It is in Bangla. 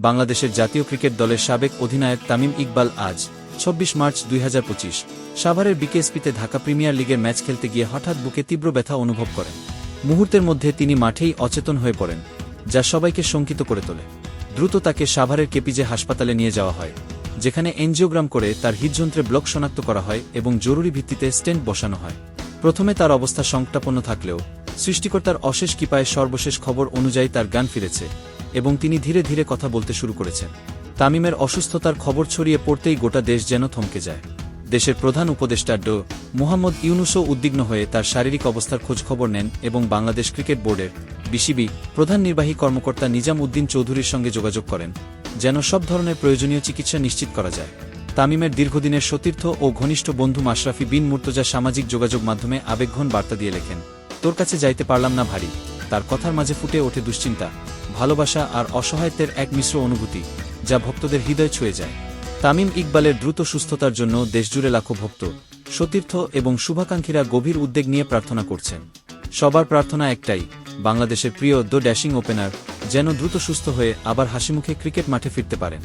বাংলাদেশের জাতীয় ক্রিকেট দলের সাবেক অধিনায়ক তামিম ইকবাল আজ ২৬ মার্চ ২০২৫ সাভারের বিকেএসপিতে ঢাকা প্রিমিয়ার লিগের ম্যাচ খেলতে গিয়ে হঠাৎ বুকে তীব্র ব্যথা অনুভব করেন। মুহূর্তের মধ্যে তিনি মাঠেই অচেতন হয়ে পড়েন, যা সবাইকে শঙ্কিত করে তোলে। দ্রুত তাকে সাভারের কেপিজে হাসপাতালে নিয়ে যাওয়া হয়, যেখানে এনজিওগ্রাম করে তার হৃদযন্ত্রে ব্লক শনাক্ত করা হয় এবং জরুরি ভিত্তিতে স্টেন্ট বসানো হয়। প্রথমে তার অবস্থা সংকটাপন্ন থাকলেও সৃষ্টিকর্তার অশেষ কৃপায় সর্বশেষ খবর অনুযায়ী তার জ্ঞান ফিরেছে এবং তিনি ধীরে ধীরে কথা বলতে শুরু করেছেন। তামিমের অসুস্থতার খবর ছড়িয়ে পড়তেই গোটা দেশ যেন থমকে যায়। দেশের প্রধান উপদেষ্টা ড. মুহাম্মদ ইউনূসও উদ্বিগ্ন হয়ে তার শারীরিক অবস্থার খোঁজখবর নেন এবং বাংলাদেশ ক্রিকেট বোর্ডের বিসিবি প্রধান নির্বাহী কর্মকর্তা নিজাম উদ্দিন চৌধুরীর সঙ্গে যোগাযোগ করেন, যেন সব ধরনের প্রয়োজনীয় চিকিৎসা নিশ্চিত করা যায়। তামিমের দীর্ঘদিনের সতীর্থ ও ঘনিষ্ঠ বন্ধু মাশরাফি বিন মুর্তজা সামাজিক যোগাযোগ মাধ্যমে আবেগঘন বার্তা দিয়ে লেখেন, তোর কাছে যাইতে পারলাম না ভারী। তার কথার মাঝে ফুটে ওঠে দুশ্চিন্তা, ভালোবাসা আর অসহায়ত্বের এক মিশ্র অনুভূতি, যা ভক্তদের হৃদয় ছুঁয়ে যায়। তামিম ইকবালের দ্রুত সুস্থতার জন্য দেশজুড়ে লাখো ভক্ত, সতীর্থ এবং শুভাকাঙ্ক্ষীরা গভীর উদ্বেগ নিয়ে প্রার্থনা করছেন। সবার প্রার্থনা একটাই, বাংলাদেশের প্রিয় দ্য ড্যাশিং ওপেনার যেন দ্রুত সুস্থ হয়ে আবার হাসিমুখে ক্রিকেট মাঠে ফিরতে পারেন।